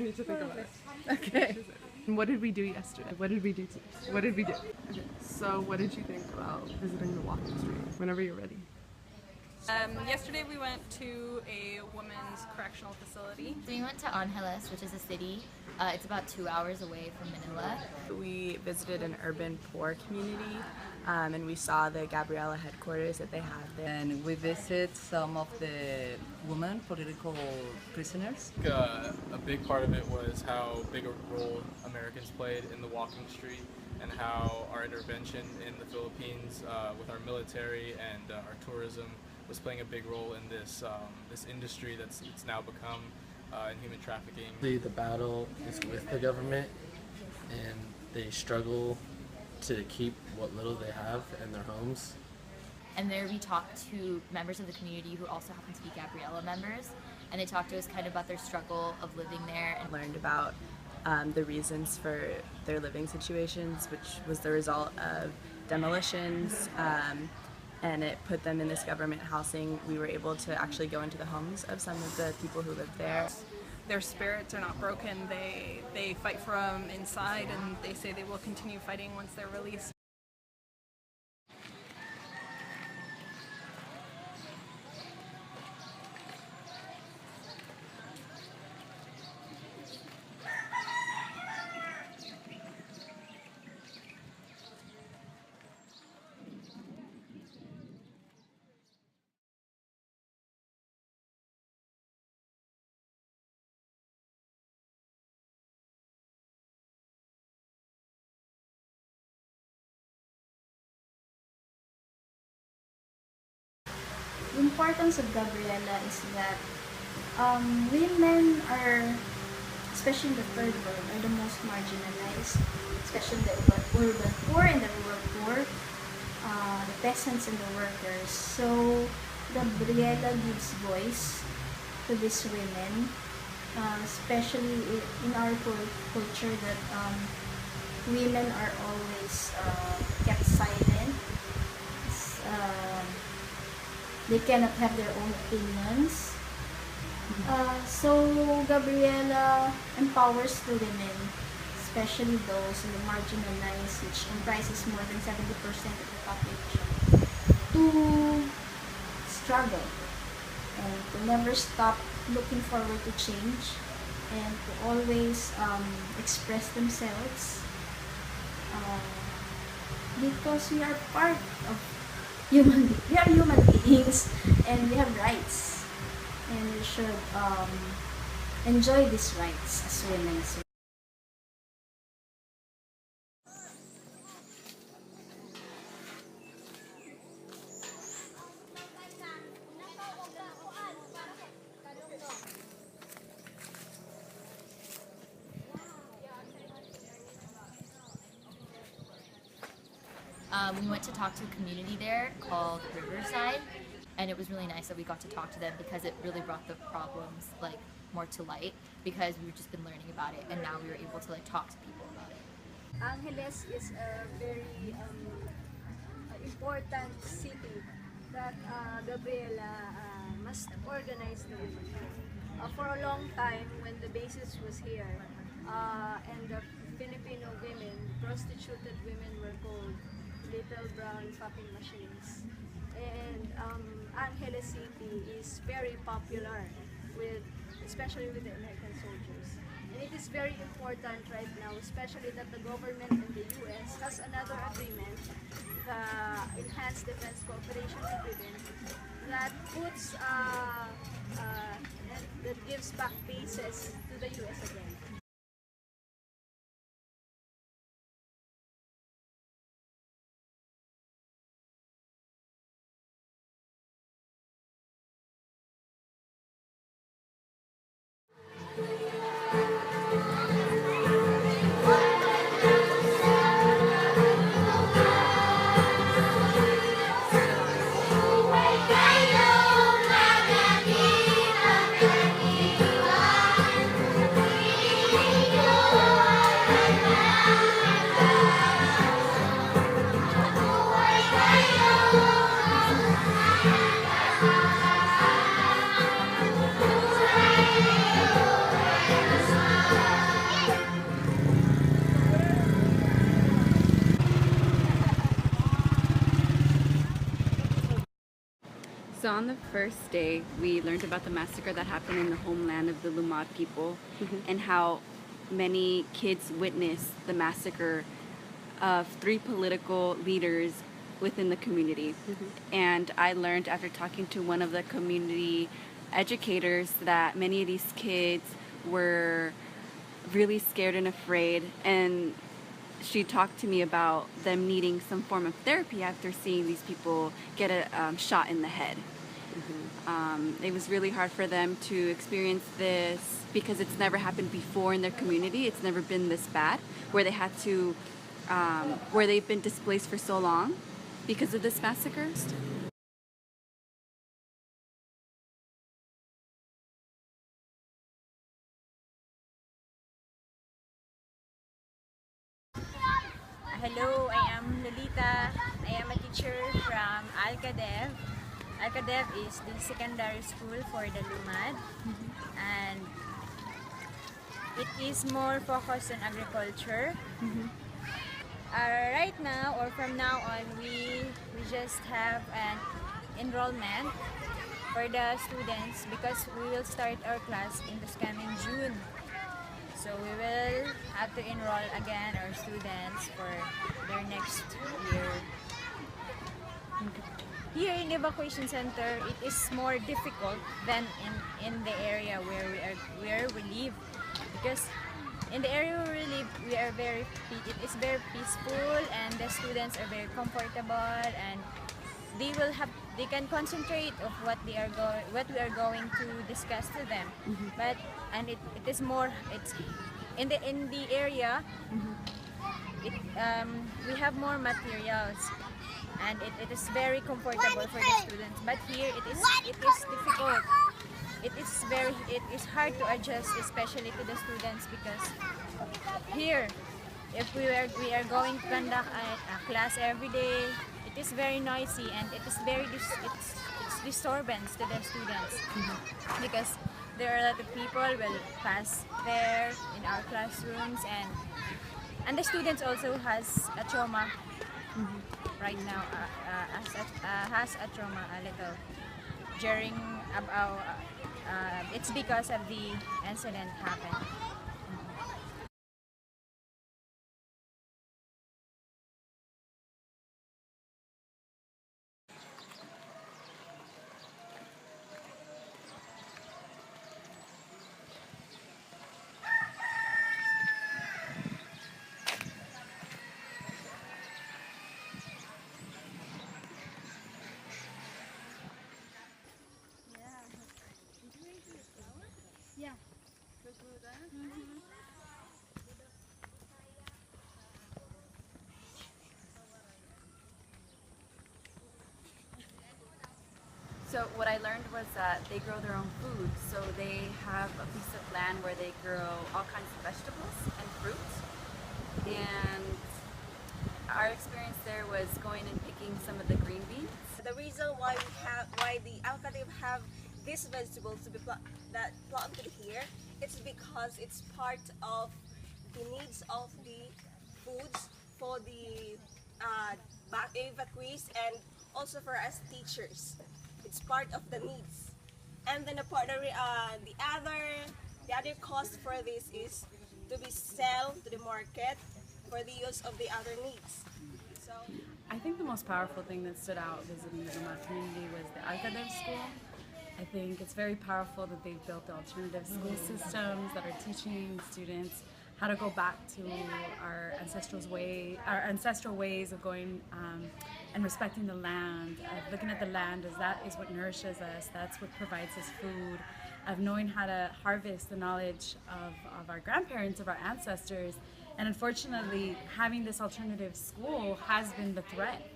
You need to think about it. Okay. What did we do yesterday? What did we do today? What did we do? Okay. So what did you think about visiting the walking street? Whenever you're ready. Yesterday we went to a women's correctional facility. So we went to Angeles, which is a city. It's about 2 hours away from Manila. We visited an urban poor community and we saw the Gabriela headquarters that they have there. And we visit some of the women political prisoners. A big part of it was how big a role Americans played in the walking street and how our intervention in the Philippines with our military and our tourism was playing a big role in this this industry that's it's now become in human trafficking. The battle is with the government, and they struggle to keep what little they have in their homes. And there we talked to members of the community who also happen to be Gabriela members, and they talked to us kind of about their struggle of living there and Learned about the reasons for their living situations, which was the result of demolitions, and it put them in this government housing. We were able to actually go into the homes of some of the people who lived there. Their spirits are not broken. They fight from inside, and they say they will continue fighting once they're released. The importance of Gabriela is that women are, especially in the third world, are the most marginalized, especially the urban poor and the rural poor, the peasants and the workers. So Gabriela gives voice to these women, especially in our culture that women are always kept silent. They cannot have their own opinions. So Gabriela empowers the women, especially those in the marginalized, which comprises more than 70% of the population, to struggle and to never stop looking forward to change and to always express themselves, because we are part of we are human beings and we have rights, and we should enjoy these rights as women as well. We went to talk to a community there called Riverside, and it was really nice that we got to talk to them because it really brought the problems like more to light, because we've just been learning about it and now we were able to like talk to people about it. Angeles is a very important city that Gabriela must organize the women. For a long time, when the basis was here, and the Filipino women, prostituted women, were called little brown fucking machines. And Angeles City is very popular especially with the American soldiers. And it is very important right now, especially that the government in the US has another agreement, the Enhanced Defense Cooperation Agreement, that puts that gives back bases to the US again. So on the first day, we learned about the massacre that happened in the homeland of the Lumad people and how many kids witnessed the massacre of 3 political leaders within the community. And I learned after talking to one of the community educators that many of these kids were really scared and afraid, and she talked to me about them needing some form of therapy after seeing these people get a shot in the head. It was really hard for them to experience this because it's never happened before in their community. It's never been this bad, where they had to, where they've been displaced for so long because of this massacre. Hello, I am Lolita. I am a teacher from Alcadev. Alcadev is the secondary school for the Lumad, and it is more focused on agriculture. Right now, or from now on, we just have an enrollment for the students because we will start our class in this coming June. So we will have to enroll again our students for their next year. Here in the evacuation center, it is more difficult than in the area where we live, because in the area where we live, it is very peaceful, and the students are very comfortable, and they can concentrate of what we are going to discuss to them. It is more, it's in the area. We have more materials, and it is very comfortable for the students. But here it is difficult. It is hard to adjust, especially to the students, because here, if we are going to conduct a class every day, it is very noisy, and it is it's disturbance to the students, because there are a lot of people will pass there in our classrooms, and the students also has a trauma right now, has a trauma a little during about it's because of the incident happened. Yeah. So what I learned was that they grow their own food. So they have a piece of land where they grow all kinds of vegetables and fruits. And our experience there was going and picking some of the green beans. The reason why the Alcadev have these vegetables to be planted here, it's because it's part of the needs of the foods for the evacuees, and also for us teachers. It's part of the needs. And then the other cost for this is to be sold to the market for the use of the other needs. So I think the most powerful thing that stood out visiting the Lumad community was the Alcadev school. I think it's very powerful that they've built the alternative school systems that are teaching students how to go back to our ancestral ways of going and respecting the land, of looking at the land as that is what nourishes us, that's what provides us food, of knowing how to harvest the knowledge of our grandparents, of our ancestors. And unfortunately, having this alternative school has been the threat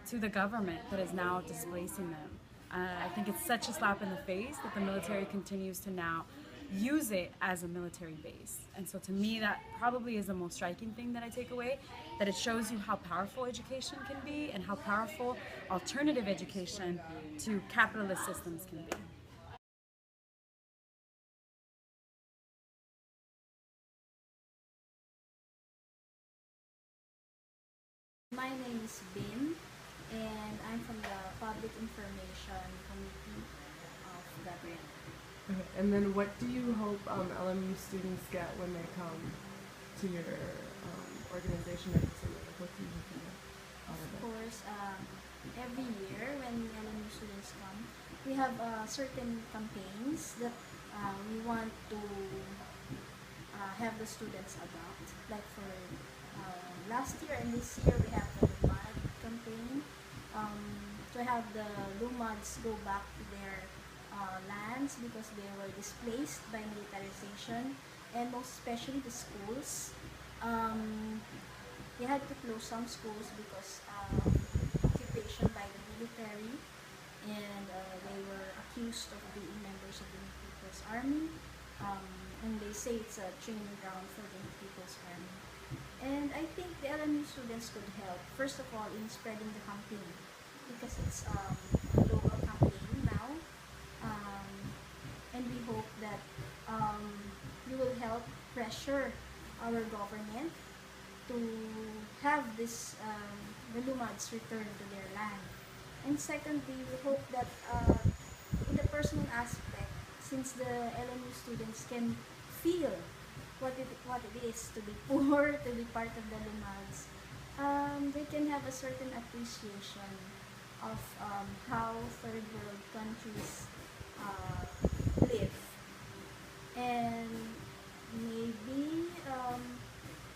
to the government that is now displacing them. I think it's such a slap in the face that the military continues to now use it as a military base. And so to me, that probably is the most striking thing that I take away, that it shows you how powerful education can be and how powerful alternative education to capitalist systems can be. My name is Bin. and I'm from the Public Information Committee of Gabriela. Okay. And then what do you hope LMU students get when they come to your organization every summer? Like, what do you hope to get out of Of it? course, every year when LMU students come, we have certain campaigns that we want to have the students adopt. Like for last year and this year, we have the LUMAD campaign to have the LUMADs go back to their lands because they were displaced by militarization, and most especially the schools. They had to close some schools because occupation by the military, and they were accused of being members of the New People's Army, and they say it's a training ground for the New People's Army. And I think the LMU students could help, first of all, in spreading the campaign, because it's a local campaign now, and we hope that you will help pressure our government to have this the LUMADs return to their land. And secondly, we hope that in the personal aspect, since the LMU students can feel what it is to be poor, to be part of the LUMADs, they can have a certain appreciation of how third world countries live, and maybe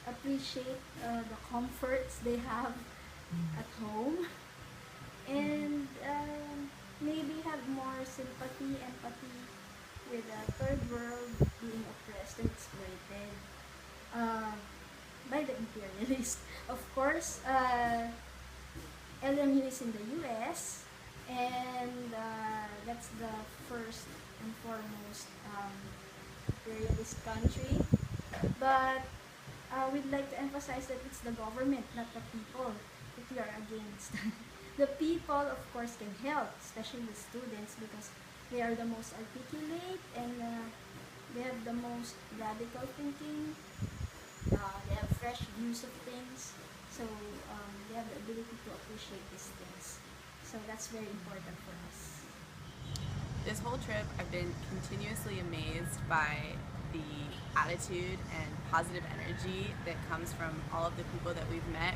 appreciate the comforts they have at home, and maybe have more sympathy, empathy with the third world being oppressed and exploited by the imperialists. Of course, LMU is in the US, and that's the first and foremost imperialist country. But we'd like to emphasize that it's the government, not the people, that we are against. The people, of course, can help, especially the students, because they are the most articulate, and they have the most radical thinking. They have fresh views of things, so they have the ability to appreciate these things. So that's very important for us. This whole trip, I've been continuously amazed by the attitude and positive energy that comes from all of the people that we've met.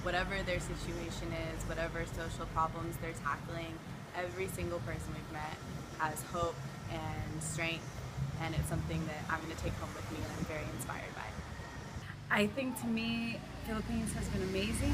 Whatever their situation is, whatever social problems they're tackling, every single person we've met has hope and strength, and it's something that I'm going to take home with me and I'm very inspired by. I think to me, Philippines has been amazing.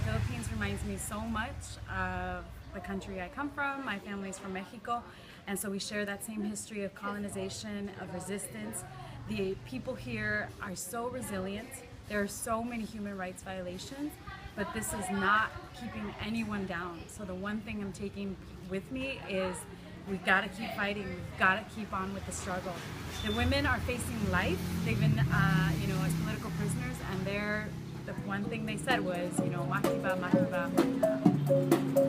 Philippines reminds me so much of the country I come from. My family's from Mexico, and so we share that same history of colonization, of resistance. The people here are so resilient. There are so many human rights violations, but this is not keeping anyone down. So the one thing I'm taking with me is we've got to keep fighting. We've got to keep on with the struggle. The women are facing life. They've been, as political prisoners, and the one thing they said was, makiba, makiba, makiba.